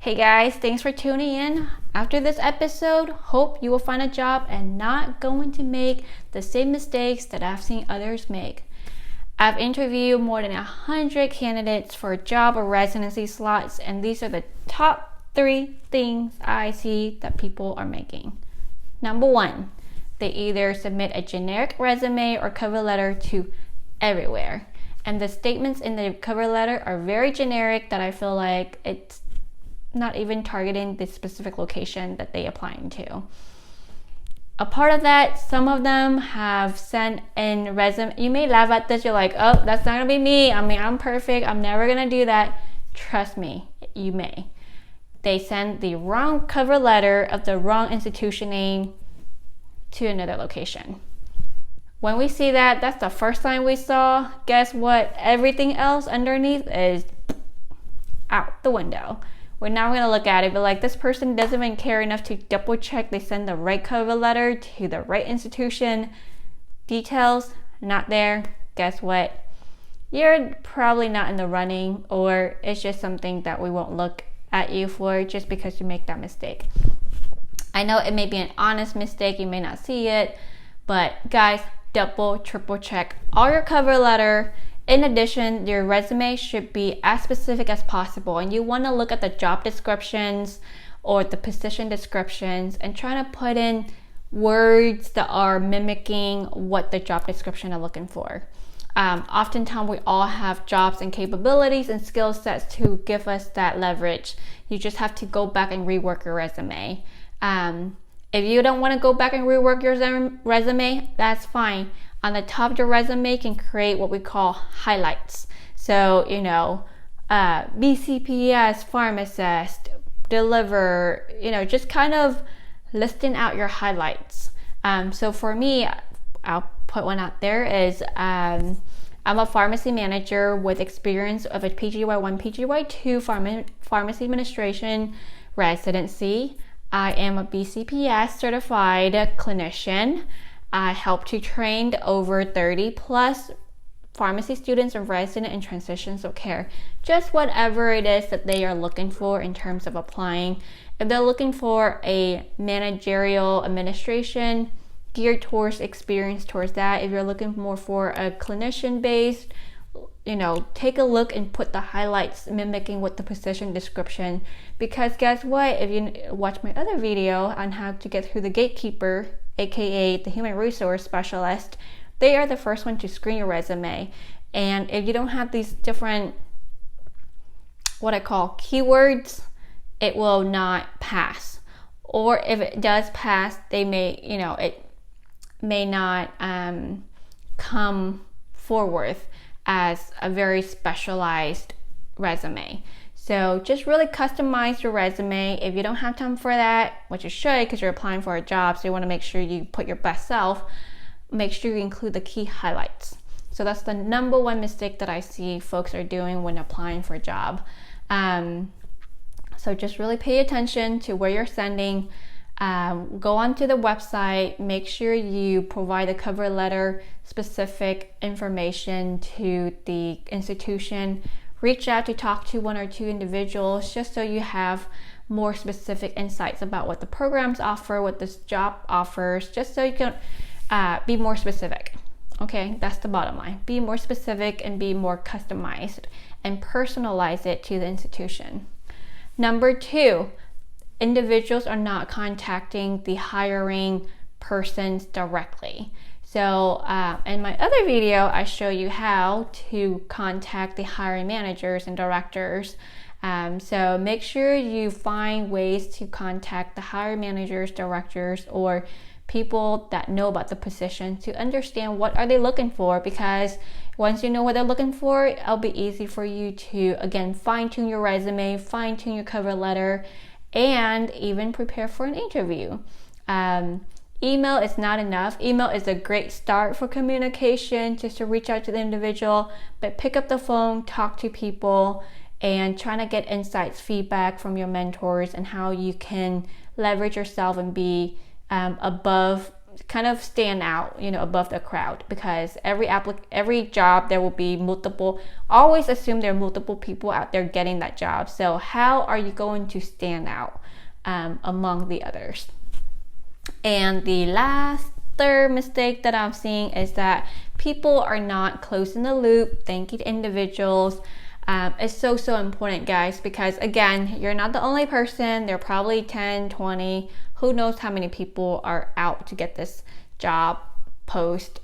Hey guys, thanks for tuning in. After this episode, hope you will find a job and not going to make the same mistakes that I've seen others make. I've interviewed more than 100 candidates for job or residency slots, and these are the top 3 things I see that people are making. Number 1, they either submit a generic resume or cover letter to everywhere. And the statements in the cover letter are very generic that I feel like it's not even targeting the specific location that they applying to. A part of that, some of them have sent in resume. You may laugh at this. You're like, oh, that's not gonna be me. I mean, I'm perfect. I'm never gonna do that. Trust me, you may. They send the wrong cover letter of the wrong institution name to another location. When we see that, that's the first time we saw. Guess what? Everything else underneath is out the window. We're now going to look at it, but like, this person doesn't even care enough to double check they send the right cover letter to the right institution. Details not there. Guess what? You're probably not in the running, or it's just something that we won't look at you for just because you make that mistake. I know it may be an honest mistake, you may not see it, but guys, double, triple check all your cover letter. In addition, your resume should be as specific as possible, and you want to look at the job descriptions or the position descriptions and try to put in words that are mimicking what the job description are looking for. Oftentimes we all have jobs and capabilities and skill sets to give us that leverage. You just have to go back and rework your resume. If you don't want to go back and rework your resume, that's fine. On the top of your resume, you can create what we call highlights. So, BCPS, pharmacist, deliver, just kind of listing out your highlights. So for me, I'll put one out there is, I'm a pharmacy manager with experience of a PGY1, PGY2 pharmacy administration residency. I am a BCPS certified clinician. I help to train over 30 plus pharmacy students and resident in transitions of care. Just whatever it is that they are looking for in terms of applying. If they're looking for a managerial administration, geared towards experience towards that. If you're looking more for a clinician based, take a look and put the highlights mimicking what the position description, because guess what, if you watch my other video on how to get through the gatekeeper, aka the human resource specialist, they are the first one to screen your resume. And if you don't have these different, what I call keywords, it will not pass. Or if it does pass, they may, it may not come forward as a very specialized resume. So just really customize your resume. If you don't have time for that, which you should because you're applying for a job, so you want to make sure you put your best self, make sure you include the key highlights. So that's the number 1 mistake that I see folks are doing when applying for a job. So just really pay attention to where you're sending. Go onto the website, make sure you provide a cover letter specific information to the institution. Reach out to talk to 1 or 2 individuals just so you have more specific insights about what the programs offer, what this job offers, just so you can be more specific. Okay, that's the bottom line. Be more specific and be more customized and personalize it to the institution. Number 2, individuals are not contacting the hiring persons directly. So in my other video, I show you how to contact the hiring managers and directors. So make sure you find ways to contact the hiring managers, directors, or people that know about the position to understand what are they looking for, because once you know what they're looking for, it'll be easy for you to, again, fine-tune your resume, fine-tune your cover letter, and even prepare for an interview. Email is not enough. Email is a great start for communication, just to reach out to the individual, but pick up the phone, talk to people, and trying to get insights, feedback from your mentors and how you can leverage yourself and be above kind of stand out, above the crowd, because every job there will be multiple. Always assume there are multiple people out there getting that job. So how are you going to stand out among the others? And the third mistake that I'm seeing is that people are not closing the loop, thanking individuals. It's so important, guys, because again, you're not the only person. There are probably 10, 20, who knows how many people are out to get this job post.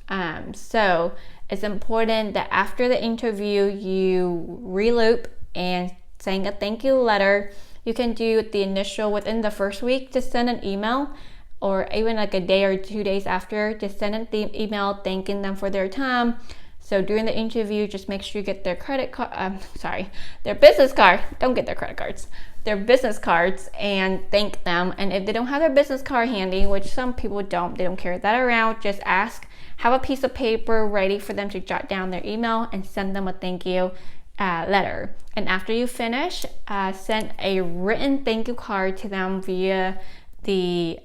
So it's important that after the interview, you reloop and send a thank you letter. You can do the initial within the first week, just send an email, or even like a day or 2 days after, just send an email thanking them for their time. So during the interview, just make sure you get their their business card. Don't get their credit cards. Their business cards, and thank them. And if they don't have their business card handy, which some people don't, they don't carry that around, just have a piece of paper ready for them to jot down their email and send them a thank you letter. And after you finish, send a written thank you card to them via the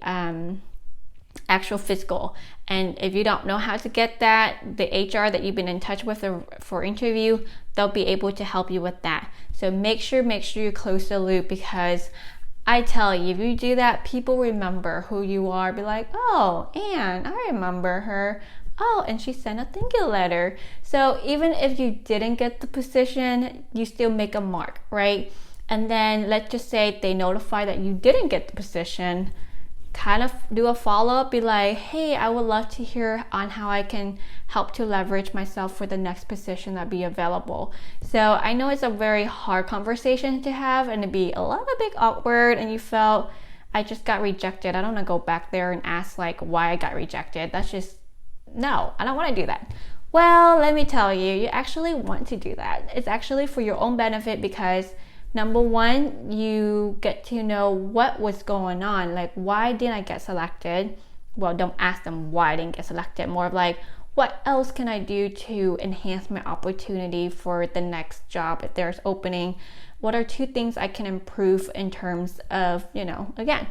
actual physical. And if you don't know how to get that, the HR that you've been in touch with for interview, they'll be able to help you with that. So make sure you close the loop, because I tell you, if you do that, people remember who you are. Be like, oh, Anne, I remember her. Oh, and she sent a thank you letter. So even if you didn't get the position, you still make a mark, right? And then let's just say they notify that you didn't get the position, kind of do a follow-up, be like, hey, I would love to hear on how I can help to leverage myself for the next position that be available. So I know it's a very hard conversation to have, and it'd be a little bit awkward, and you felt, I just got rejected. I don't want to go back there and ask like why I got rejected. That's just, no, I don't want to do that. Well, let me tell you, you actually want to do that. It's actually for your own benefit, because number one, you get to know what was going on. Like, why didn't I get selected? Well, don't ask them why I didn't get selected. More of like, what else can I do to enhance my opportunity for the next job if there's opening? What are 2 things I can improve in terms of, again,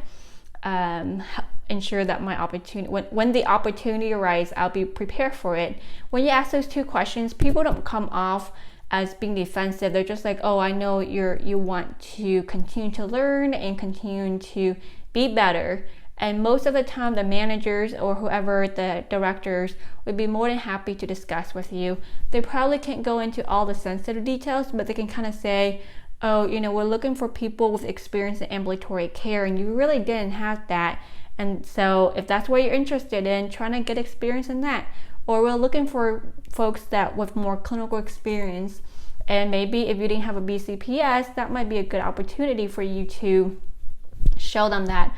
ensure that my opportunity, when the opportunity arises, I'll be prepared for it. When you ask those 2 questions, people don't come off as being defensive. They're just like, oh, I know you want to continue to learn and continue to be better. And most of the time, the managers or whoever, the directors, would be more than happy to discuss with you. They probably can't go into all the sensitive details, but they can kind of say, oh, we're looking for people with experience in ambulatory care, and you really didn't have that. And so if that's what you're interested in, trying to get experience in that. Or we're looking for folks that with more clinical experience, and maybe if you didn't have a BCPS, that might be a good opportunity for you to show them that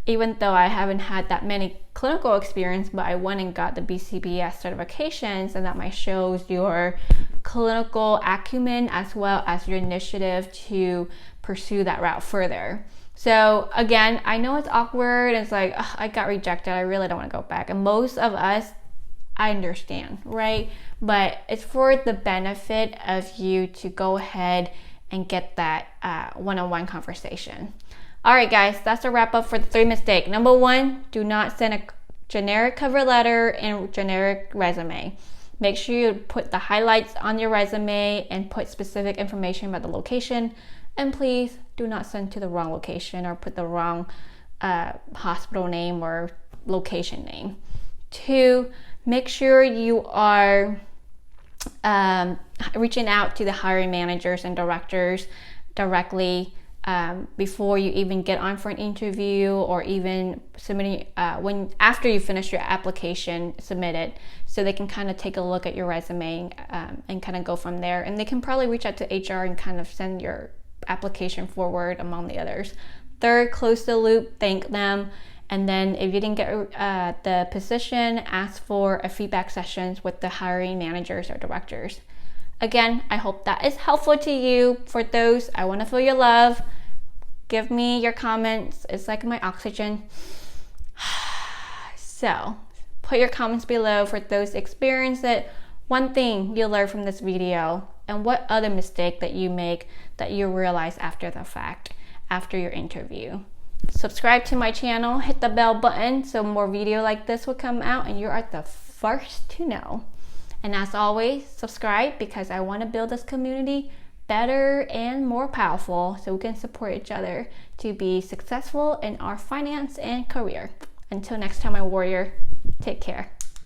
even though I haven't had that many clinical experience, but I went and got the BCPS certifications, and that might show your clinical acumen as well as your initiative to pursue that route further. So again, I know it's awkward. It's like, I got rejected. I really don't want to go back. And most of us, I understand, right? But it's for the benefit of you to go ahead and get that one-on-one conversation. All right, guys, that's a wrap up for the 3 mistakes. Number 1, do not send a generic cover letter and generic resume. Make sure you put the highlights on your resume and put specific information about the location. And please do not send to the wrong location or put the wrong hospital name or location name. 2, make sure you are reaching out to the hiring managers and directors directly before you even get on for an interview, or even submitting after you finish your application, submit it, so they can kind of take a look at your resume and kind of go from there. And they can probably reach out to HR and kind of send your application forward among the others. 3rd, close the loop, thank them. And then if you didn't get the position, ask for a feedback sessions with the hiring managers or directors. Again, I hope that is helpful to you. For those, I want to feel your love. Give me your comments. It's like my oxygen. So put your comments below for those experience it. One thing you learned from this video, and what other mistake that you make that you realize after the fact, after your interview. subscribe to my channel, hit the bell button so more video like this will come out and you are the first to know. And as always, subscribe because I want to build this community better and more powerful so we can support each other to be successful in our finance and career. Until next time, my warrior, take care.